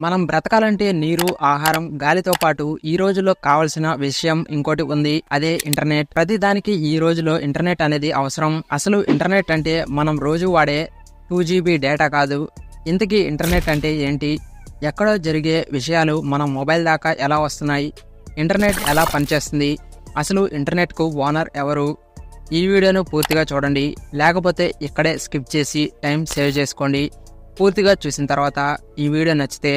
మనం బ్రతకాలంటే నీరు, ఆహారం, గాలితో పాటు ఈ రోజుల్లో కావాల్సిన విషయం ఇంకోటి ఉంది. అదే ఇంటర్నెట్. ప్రతి దానికి ఈ రోజులో ఇంటర్నెట్ అనేది అవసరం. అసలు ఇంటర్నెట్ అంటే మనం రోజు వాడే 2GB డేటా కాదు. ఇంతకీ ఇంటర్నెట్ అంటే ఏంటి? ఎక్కడో జరిగే విషయాలు మన మొబైల్ దాకా ఎలా వస్తున్నాయి? ఇంటర్నెట్ ఎలా పనిచేస్తుంది? అసలు ఇంటర్నెట్కు ఓనర్ ఎవరు? ఈ వీడియోను పూర్తిగా చూడండి. లేకపోతే ఇక్కడే స్కిప్ చేసి టైం సేవ్ చేసుకోండి. పూర్తిగా చూసిన తర్వాత ఈ వీడియో నచ్చితే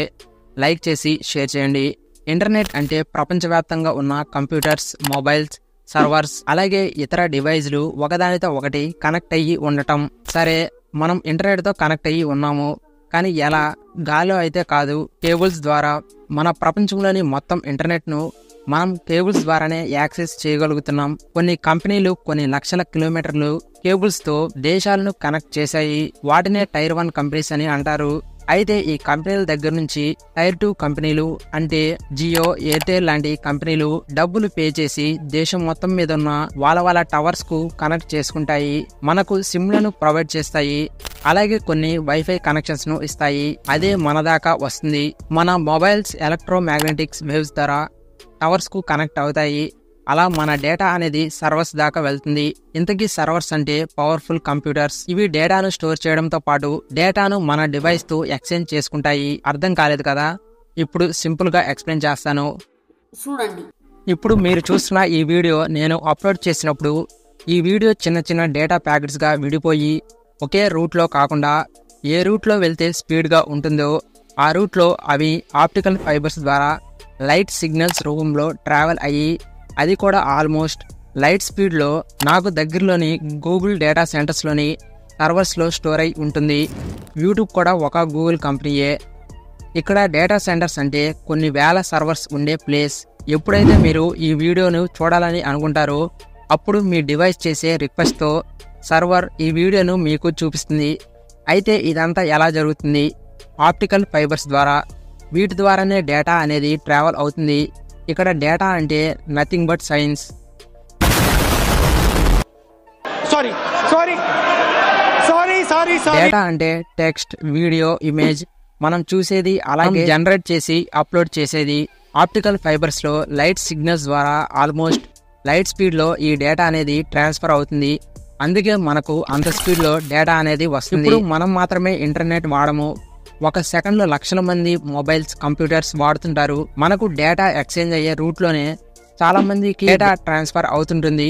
లైక్ చేసి షేర్ చేయండి. ఇంటర్నెట్ అంటే ప్రపంచవ్యాప్తంగా ఉన్న కంప్యూటర్స్, మొబైల్స్, సర్వర్స్ అలాగే ఇతర డివైజ్లు ఒకదానితో ఒకటి కనెక్ట్ అయ్యి ఉండటం. సరే, మనం ఇంటర్నెట్తో కనెక్ట్ అయ్యి ఉన్నాము, కానీ ఎలా? గాల్లో అయితే కాదు, కేబుల్స్ ద్వారా. మన ప్రపంచంలోని మొత్తం ఇంటర్నెట్ను మనం కేబుల్స్ ద్వారానే యాక్సెస్ చేయగలుగుతున్నాం. కొన్ని కంపెనీలు కొన్ని లక్షల కిలోమీటర్లు కేబుల్స్తో దేశాలను కనెక్ట్ చేశాయి. వాటినే టైర్ 1 కంపెనీస్ అని అంటారు. అయితే ఈ కంపెనీల దగ్గర నుంచి టైర్ 2 కంపెనీలు అంటే జియో, ఎయిర్టెల్ లాంటి కంపెనీలు డబ్బులు పే చేసి దేశం మొత్తం మీద ఉన్న వాళ్ళ టవర్స్ కు కనెక్ట్ చేసుకుంటాయి. మనకు సిమ్లను ప్రొవైడ్ చేస్తాయి. అలాగే కొన్ని వైఫై కనెక్షన్స్ ను ఇస్తాయి. అదే మన దాకా వస్తుంది. మన మొబైల్స్ ఎలక్ట్రోమాగ్నెటిక్స్ వేవ్స్ ద్వారా టవర్స్ కు కనెక్ట్ అవుతాయి. అలా మన డేటా అనేది సర్వర్స్ దాకా వెళ్తుంది. ఇంతకీ సర్వర్స్ అంటే పవర్ఫుల్ కంప్యూటర్స్. ఇవి డేటాను స్టోర్ చేయడంతో పాటు డేటాను మన డివైస్ తో ఎక్స్చేంజ్ చేసుకుంటాయి. అర్థం కాలేదు కదా? ఇప్పుడు సింపుల్ గా ఎక్స్ప్లెయిన్ చేస్తాను. చూడండి. ఇప్పుడు మీరు చూస్తున్న ఈ వీడియో నేను అప్లోడ్ చేసినప్పుడు ఈ వీడియో చిన్న చిన్న డేటా ప్యాకెట్స్ గా విడిపోయి ఒకే రూట్ లో కాకుండా ఏ రూట్ లో వెళ్తే స్పీడ్ గా ఉంటుందో ఆ రూట్ లో అవి ఆప్టికల్ ఫైబర్స్ ద్వారా లైట్ సిగ్నల్స్ రూపంలో ట్రావెల్ అయ్యి, అది కూడా ఆల్మోస్ట్ లైట్ స్పీడ్లో నాకు దగ్గరలోని గూగుల్ డేటా సెంటర్స్లోని సర్వర్స్లో స్టోర్ అయి ఉంటుంది. యూట్యూబ్ కూడా ఒక గూగుల్ కంపెనీయే. ఇక్కడ డేటా సెంటర్స్ అంటే కొన్ని వేల సర్వర్స్ ఉండే ప్లేస్. ఎప్పుడైతే మీరు ఈ వీడియోను చూడాలని అనుకుంటారో అప్పుడు మీ డివైస్ చేసే రిక్వెస్ట్తో సర్వర్ ఈ వీడియోను మీకు చూపిస్తుంది. అయితే ఇదంతా ఎలా జరుగుతుంది? ఆప్టికల్ ఫైబర్స్ ద్వారా. వీటి ద్వారానే డేటా అనేది ట్రావెల్ అవుతుంది. ఇక్కడ డేటా అంటే నథింగ్ బట్ సైన్స్. డేటా అంటే టెక్స్ట్, వీడియో, ఇమేజ్. మనం చూసేది అలాగే జనరేట్ చేసి అప్లోడ్ చేసేది. ఆప్టికల్ ఫైబర్స్ లో లైట్ సిగ్నల్స్ ద్వారా ఆల్మోస్ట్ లైట్ స్పీడ్ లో ఈ డేటా అనేది ట్రాన్స్ఫర్ అవుతుంది. అందుకే మనకు అంత స్పీడ్ లో డేటా అనేది వస్తుంది. ఇప్పుడు మనం మాత్రమే ఇంటర్నెట్ వాడము. ఒక సెకండ్లో లక్షల మంది మొబైల్స్, కంప్యూటర్స్ వాడుతుంటారు. మనకు డేటా ఎక్స్చేంజ్ అయ్యే రూట్ లోనే చాలా మందికి డేటా ట్రాన్స్ఫర్ అవుతుంటుంది.